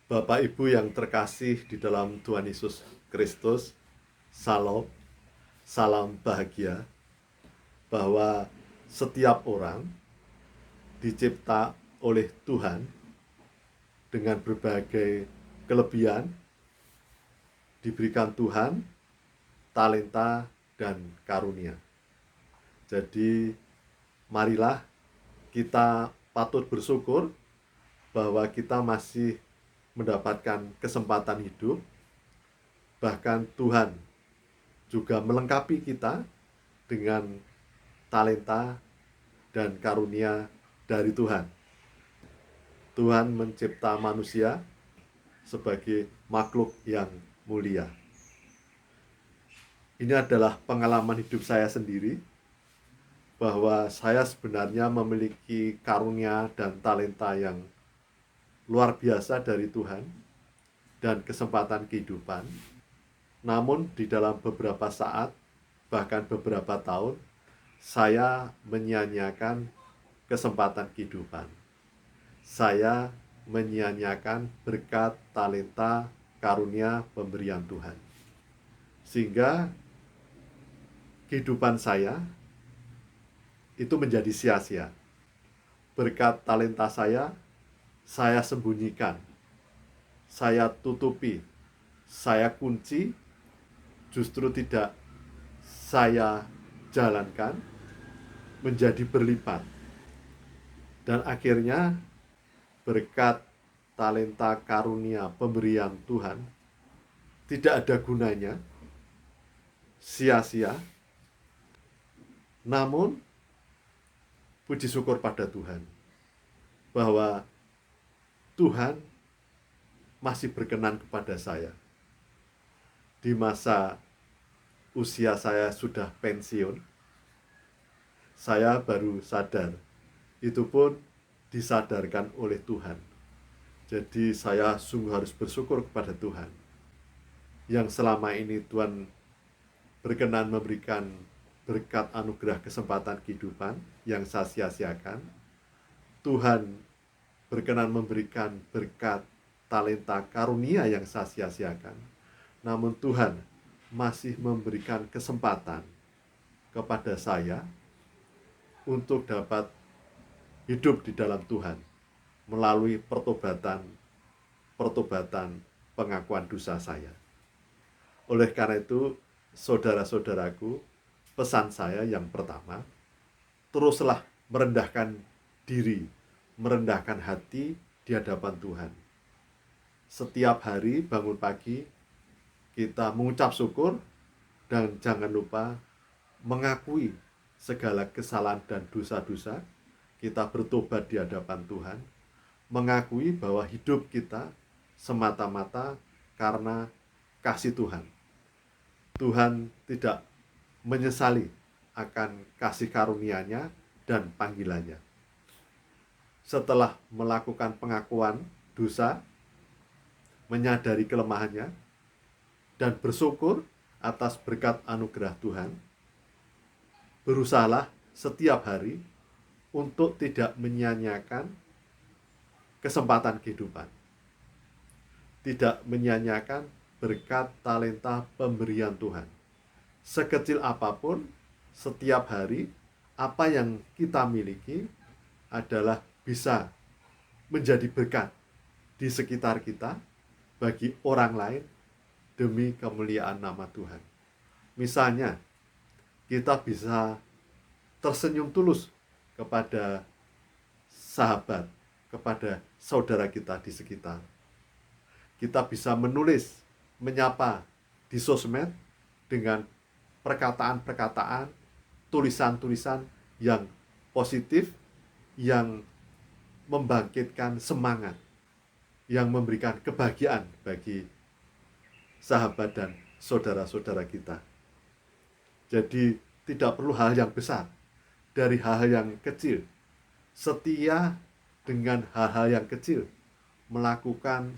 Bapak Ibu yang terkasih di dalam Tuhan Yesus Kristus, Salam, salam bahagia bahwa setiap orang dicipta oleh Tuhan dengan berbagai kelebihan, diberikan Tuhan talenta dan karunia. Jadi marilah kita patut bersyukur bahwa kita masih mendapatkan kesempatan hidup. Bahkan Tuhan juga melengkapi kita dengan talenta dan karunia dari Tuhan. Tuhan mencipta manusia sebagai makhluk yang mulia. Ini adalah pengalaman hidup saya sendiri, bahwa saya sebenarnya memiliki karunia dan talenta yang luar biasa dari Tuhan dan kesempatan kehidupan. Namun di dalam beberapa saat, bahkan beberapa tahun, saya menyia-nyiakan kesempatan kehidupan. Saya menyia-nyiakan berkat, talenta, karunia, pemberian Tuhan. Sehingga kehidupan saya itu menjadi sia-sia. Berkat talenta saya sembunyikan, saya tutupi, saya kunci, justru tidak saya jalankan menjadi berlipat. Dan akhirnya berkat talenta karunia pemberian Tuhan tidak ada gunanya, sia-sia. Namun puji syukur pada Tuhan bahwa Tuhan masih berkenan kepada saya. Di masa usia saya sudah pensiun, saya baru sadar. Itu pun disadarkan oleh Tuhan. Jadi saya sungguh harus bersyukur kepada Tuhan, yang selama ini Tuhan berkenan memberikan berkat anugerah kesempatan kehidupan yang saya sia-siakan. Tuhan berkenan memberikan berkat talenta karunia yang saya sia-siakan. Namun Tuhan masih memberikan kesempatan kepada saya untuk dapat hidup di dalam Tuhan melalui pertobatan pengakuan dosa saya. Oleh karena itu, saudara-saudaraku, pesan saya yang pertama, teruslah merendahkan diri, merendahkan hati di hadapan Tuhan. Setiap hari bangun pagi, kita mengucap syukur dan jangan lupa mengakui segala kesalahan dan dosa-dosa. Kita bertobat di hadapan Tuhan, mengakui bahwa hidup kita semata-mata karena kasih Tuhan. Tuhan tidak menyesali akan kasih karunia-Nya dan panggilannya. Setelah melakukan pengakuan dosa, menyadari kelemahannya, dan bersyukur atas berkat anugerah Tuhan, berusahalah setiap hari untuk tidak menyia-nyiakan kesempatan kehidupan. Tidak menyia-nyiakan berkat talenta pemberian Tuhan. Sekecil apapun, setiap hari, apa yang kita miliki adalah bisa menjadi berkat di sekitar kita, bagi orang lain, demi kemuliaan nama Tuhan. Misalnya, kita bisa tersenyum tulus kepada sahabat, kepada saudara kita di sekitar. Kita bisa menulis, menyapa di sosmed dengan perkataan-perkataan, tulisan-tulisan yang positif, yang membangkitkan semangat, yang memberikan kebahagiaan bagi sahabat dan saudara-saudara kita. Jadi tidak perlu hal yang besar, dari hal-hal yang kecil. Setia dengan hal-hal yang kecil, melakukan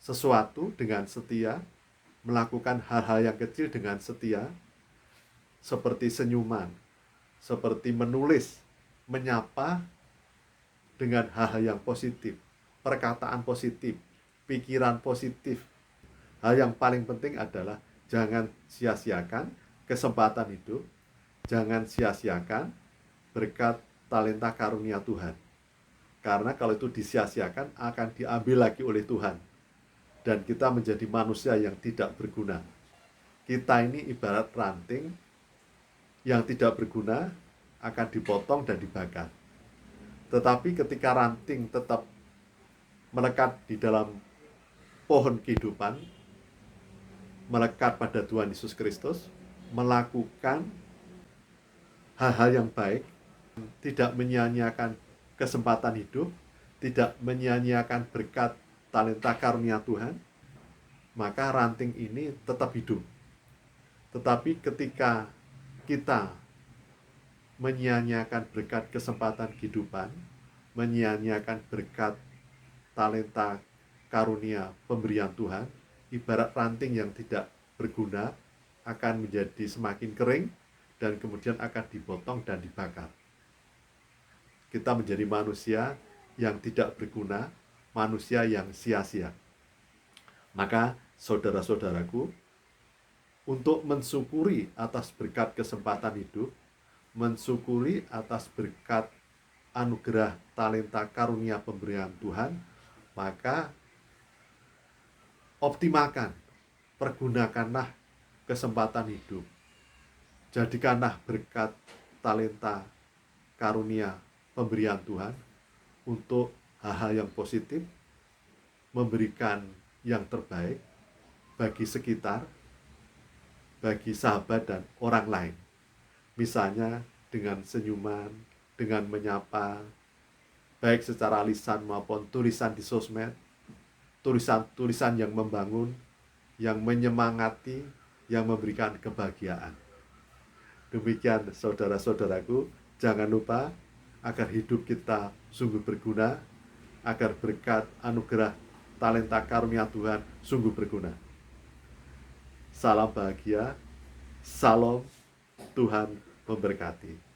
sesuatu dengan setia, melakukan hal-hal yang kecil dengan setia, seperti senyuman, seperti menulis, menyapa dengan hal-hal yang positif, perkataan positif, pikiran positif. Hal yang paling penting adalah jangan sia-siakan kesempatan hidup, jangan sia-siakan berkat talenta karunia Tuhan. Karena kalau itu disia-siakan akan diambil lagi oleh Tuhan. Dan kita menjadi manusia yang tidak berguna. Kita ini ibarat ranting yang tidak berguna akan dipotong dan dibakar. Tetapi ketika ranting tetap melekat di dalam pohon kehidupan, melekat pada Tuhan Yesus Kristus, melakukan hal-hal yang baik, tidak menyia-nyiakan kesempatan hidup, tidak menyia-nyiakan berkat talenta karunia Tuhan, maka ranting ini tetap hidup. Tetapi ketika kita menyia-nyiakan berkat kesempatan kehidupan, menyia-nyiakan berkat talenta karunia pemberian Tuhan, ibarat ranting yang tidak berguna akan menjadi semakin kering dan kemudian akan dipotong dan dibakar. Kita menjadi manusia yang tidak berguna, manusia yang sia-sia. Maka saudara-saudaraku, untuk mensyukuri atas berkat kesempatan hidup, mensyukuri atas berkat anugerah talenta karunia pemberian Tuhan, maka optimalkan, pergunakanlah kesempatan hidup. Jadikanlah berkat talenta karunia pemberian Tuhan untuk hal-hal yang positif, memberikan yang terbaik bagi sekitar, bagi sahabat dan orang lain. Misalnya dengan senyuman, dengan menyapa, baik secara lisan maupun tulisan di sosmed, tulisan-tulisan yang membangun, yang menyemangati, yang memberikan kebahagiaan. Demikian saudara-saudaraku, jangan lupa agar hidup kita sungguh berguna, agar berkat anugerah talenta karunia Tuhan sungguh berguna. Salam bahagia, salam, Tuhan memberkati.